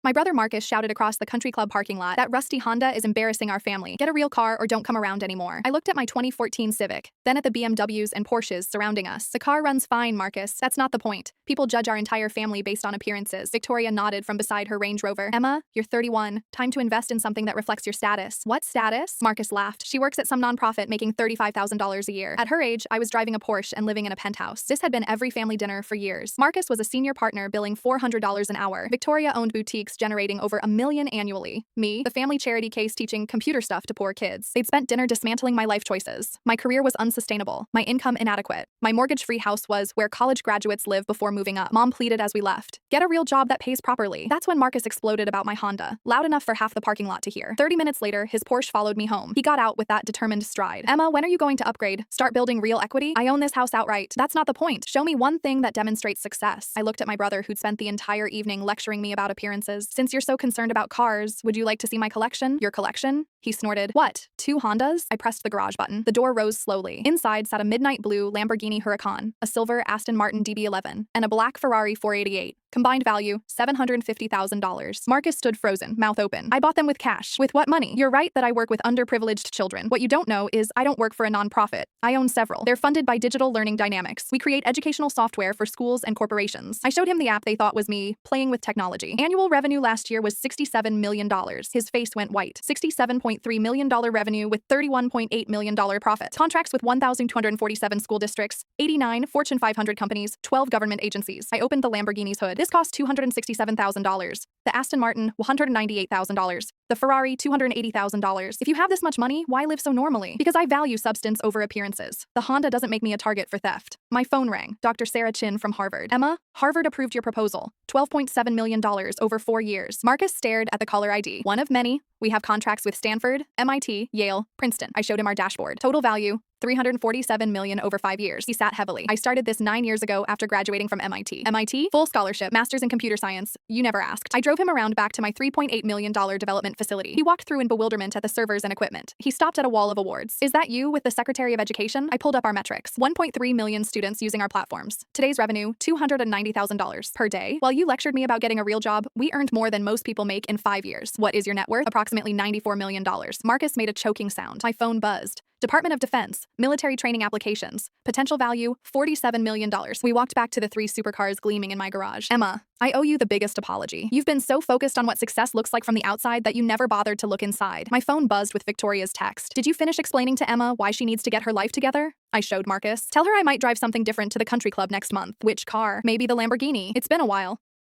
My brother Marcus shouted across the country club parking lot, "That rusty Honda is embarrassing our family. Get a real car or don't come around anymore." I looked at my 2014 Civic, then at the BMWs and Porsches surrounding us. "The car runs fine, Marcus. That's not the point. People judge our entire family based on appearances." Victoria nodded from beside her Range Rover. "Emma, you're 31. Time to invest in something that reflects your status." "What status?" Marcus laughed. "She works at some nonprofit making $35,000 a year. At her age, I was driving a Porsche and living in a penthouse." This had been every family dinner for years. Marcus was a senior partner billing $400 an hour. Victoria owned boutiques generating over $1 million annually. Me, the family charity case teaching computer stuff to poor kids. They'd spent dinner dismantling my life choices. My career was unsustainable. My income inadequate. My mortgage-free house was where college graduates live before moving up. Mom pleaded as we left. "Get a real job that pays properly." That's when Marcus exploded about my Honda, loud enough for half the parking lot to hear. 30 minutes later, his Porsche followed me home. He got out with that determined stride. "Emma, when are you going to upgrade? Start building real equity? I own this house outright." "That's not the point. Show me one thing that demonstrates success." I looked at my brother, who'd spent the entire evening lecturing me about appearances. "Since you're so concerned about cars, would you like to see my collection?" "Your collection?" He snorted. "What? 2 Hondas?" I pressed the garage button. The door rose slowly. Inside sat a midnight blue Lamborghini Huracan, a silver Aston Martin DB11, and a black Ferrari 488. Combined value, $750,000. Marcus stood frozen, mouth open. "I bought them with cash." "With what money?" "You're right that I work with underprivileged children. What you don't know is I don't work for a nonprofit. I own several. They're funded by Digital Learning Dynamics. We create educational software for schools and corporations." I showed him the app they thought was me, playing with technology. Annual revenue last year was $67 million. His face went white. $67.3 million revenue with $31.8 million profit. Contracts with 1,247 school districts, 89 Fortune 500 companies, 12 government agencies. I opened the Lamborghini's hood. This cost $267,000. The Aston Martin, $198,000. The Ferrari, $280,000. If you have this much money, why live so normally? Because I value substance over appearances. The Honda doesn't make me a target for theft. My phone rang. Dr. Sarah Chin from Harvard. "Emma, Harvard approved your proposal. $12.7 million over 4 years." Marcus stared at the caller ID. "One of many. We have contracts with Stanford, MIT, Yale, Princeton." I showed him our dashboard. "Total value, $347 million over 5 years." He sat heavily. "I started this 9 years ago after graduating from MIT." "MIT? Full scholarship, master's in computer science. You never asked." I drove him around back to my $3.8 million development facility. He walked through in bewilderment at the servers and equipment. He stopped at a wall of awards. "Is that you with the Secretary of Education?" I pulled up our metrics. 1.3 million students using our platforms. Today's revenue, $290,000 per day. While you lectured me about getting a real job, we earned more than most people make in 5 years. What is your net worth? Approximately $94 million. Marcus made a choking sound. My phone buzzed. Department of Defense, military training applications. Potential value, $47 million. We walked back to the 3 supercars gleaming in my garage. "Emma, I owe you the biggest apology. You've been so focused on what success looks like from the outside that you never bothered to look inside." My phone buzzed with Victoria's text. "Did you finish explaining to Emma why she needs to get her life together?" I showed Marcus. "Tell her I might drive something different to the country club next month." "Which car?" "Maybe the Lamborghini. It's been a while."